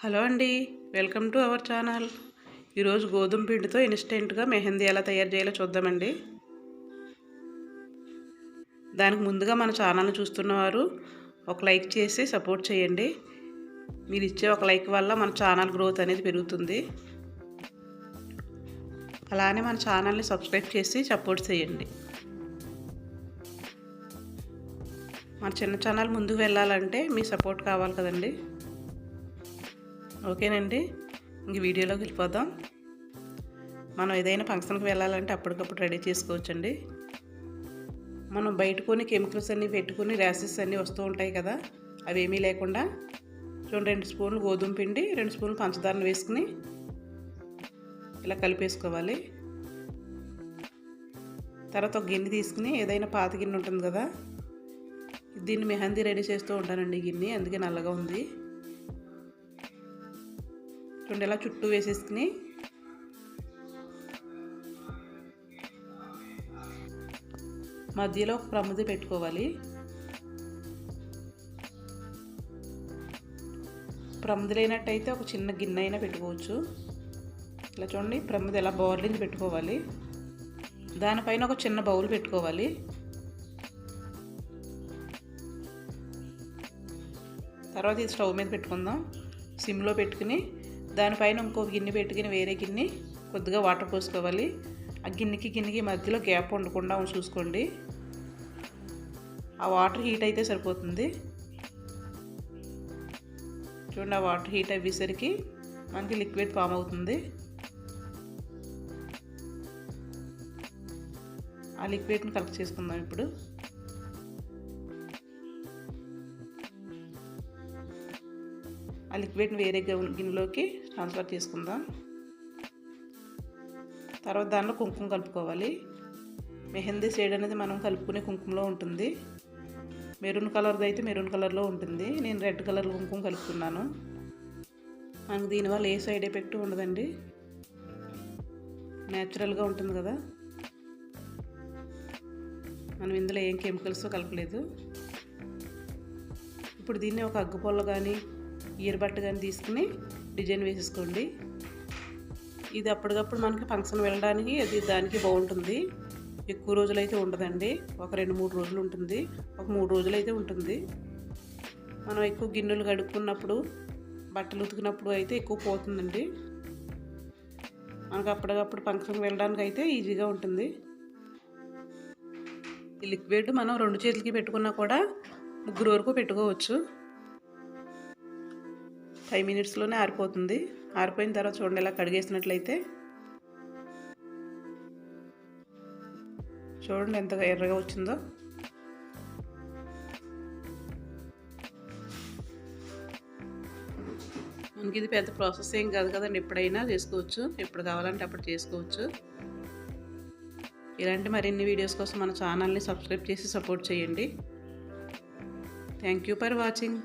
Hello అండి, welcome to our channel. ఈరోజు గోధుమ పిండితో ఇన్స్టెంట్గా మెహందీ ఎలా తయారు చేయాలో చూద్దామండి. దానికి ముందుగా మన ఛానల్ని చూస్తున్నవారు ఒక లైక్ చేసి సపోర్ట్ చేయండి. మీరు ఇచ్చే ఒక లైక్ వల్ల మన ఛానల్ గ్రోత్ అనేది పెరుగుతుంది. అలానే మన ఛానల్ని సబ్స్క్రైబ్ చేసి సపోర్ట్ చేయండి. మన చిన్న ఛానల్ ముందుకు వెళ్ళాలంటే మీ సపోర్ట్ కావాలి కదండి. ఓకేనండి, ఇంక వీడియోలోకి వెళ్ళిపోదాం. మనం ఏదైనా ఫంక్షన్కి వెళ్ళాలంటే అప్పటికప్పుడు రెడీ చేసుకోవచ్చండి. మనం బయట కొన్ని కెమికల్స్ అన్నీ పెట్టుకుని ర్యాషెస్ అన్నీ వస్తూ ఉంటాయి కదా, అవి ఏమీ లేకుండా చూడండి, 2 స్పూన్లు గోధుమ పిండి, 2 స్పూన్లు పంచదారను వేసుకుని ఇలా కలిపేసుకోవాలి. తర్వాత ఒక గిన్నె తీసుకుని, ఏదైనా పాత గిన్నె ఉంటుంది కదా, దీన్ని మెహందీ రెడీ చేస్తూ ఉంటానండి. ఈ గిన్నె అందుకే నల్లగా ఉంది. చూడండి, ఇలా చుట్టూ వేసేసుకుని మధ్యలో ఒక ప్రమిది పెట్టుకోవాలి. ప్రమిది లేనట్టయితే ఒక చిన్న గిన్నె అయినా పెట్టుకోవచ్చు. ఇలా చూడండి, ప్రమిది ఎలా బోర్లించి పెట్టుకోవాలి. దానిపైన ఒక చిన్న బౌల్ పెట్టుకోవాలి. తర్వాత ఇది స్టవ్ మీద పెట్టుకుందాం. సిమ్లో పెట్టుకుని దానిపైన ఇంకో గిన్నె పెట్టుకుని వేరే గిన్నె కొద్దిగా వాటర్ పోసుకోవాలి. ఆ గిన్నెకి మధ్యలో గ్యాప్ ఉండకుండా చూసుకోండి. ఆ వాటర్ హీట్ అయితే సరిపోతుంది. చూడండి, ఆ వాటర్ హీట్ అయ్యేసరికి మనకి లిక్విడ్ ఫామ్ అవుతుంది. ఆ లిక్విడ్ని కలెక్ట్ చేసుకుందాం. ఇప్పుడు ఆ లిక్విడ్ని వేరే గిన్నెలోకి ట్రాన్స్ఫర్ చేసుకుందాం. తర్వాత దానిలో కుంకుమ కలుపుకోవాలి. మెహందీ షేడ్ అనేది మనం కలుపుకునే కుంకుమలో ఉంటుంది. మెరూన్ కలర్ది అయితే మెరూన్ కలర్లో ఉంటుంది. నేను రెడ్ కలర్ కుంకుమ కలుపుకున్నాను. మనకు దీనివల్ల ఏ సైడ్ ఎఫెక్ట్ ఉండదండి, న్యాచురల్గా ఉంటుంది కదా. మనం ఇందులో ఏం కెమికల్స్ కలపలేదు. ఇప్పుడు దీన్ని ఒక అగ్గిపుల్ల కానీ ఈరబట్ట కానీ తీసుకుని డిజైన్ వేసేసుకోండి. ఇది అప్పటికప్పుడు మనకి ఫంక్షన్ వెళ్ళడానికి దానికి బాగుంటుంది. ఎక్కువ రోజులు అయితే ఉండదండి, ఒక 2-3 రోజులు ఉంటుంది. ఒక 3 రోజులు అయితే ఉంటుంది. మనం ఎక్కువ గిన్నెలు కడుక్కున్నప్పుడు, బట్టలు ఉతికినప్పుడు అయితే ఎక్కువ పోతుందండి. మనకు అప్పటికప్పుడు ఫంక్షన్కి వెళ్ళడానికి అయితే ఈజీగా ఉంటుంది. ఈ లిక్విడ్ మనం 2 చేతులకి పెట్టుకున్నా కూడా 3 వరకు పెట్టుకోవచ్చు. 5 మినిట్స్లోనే ఆరిపోతుంది. ఆరిపోయిన తర్వాత చూడండి, ఇలా కడిగేసినట్లయితే చూడండి ఎంత ఎర్రగా వచ్చిందో. మనకి ఇది పెద్ద ప్రాసెస్ ఏం కాదు కదండి, ఎప్పుడైనా చేసుకోవచ్చు, ఎప్పుడు కావాలంటే అప్పుడు చేసుకోవచ్చు. ఇలాంటి మరిన్ని వీడియోస్ కోసం మన ఛానల్ని సబ్స్క్రైబ్ చేసి సపోర్ట్ చేయండి. Thank you for watching.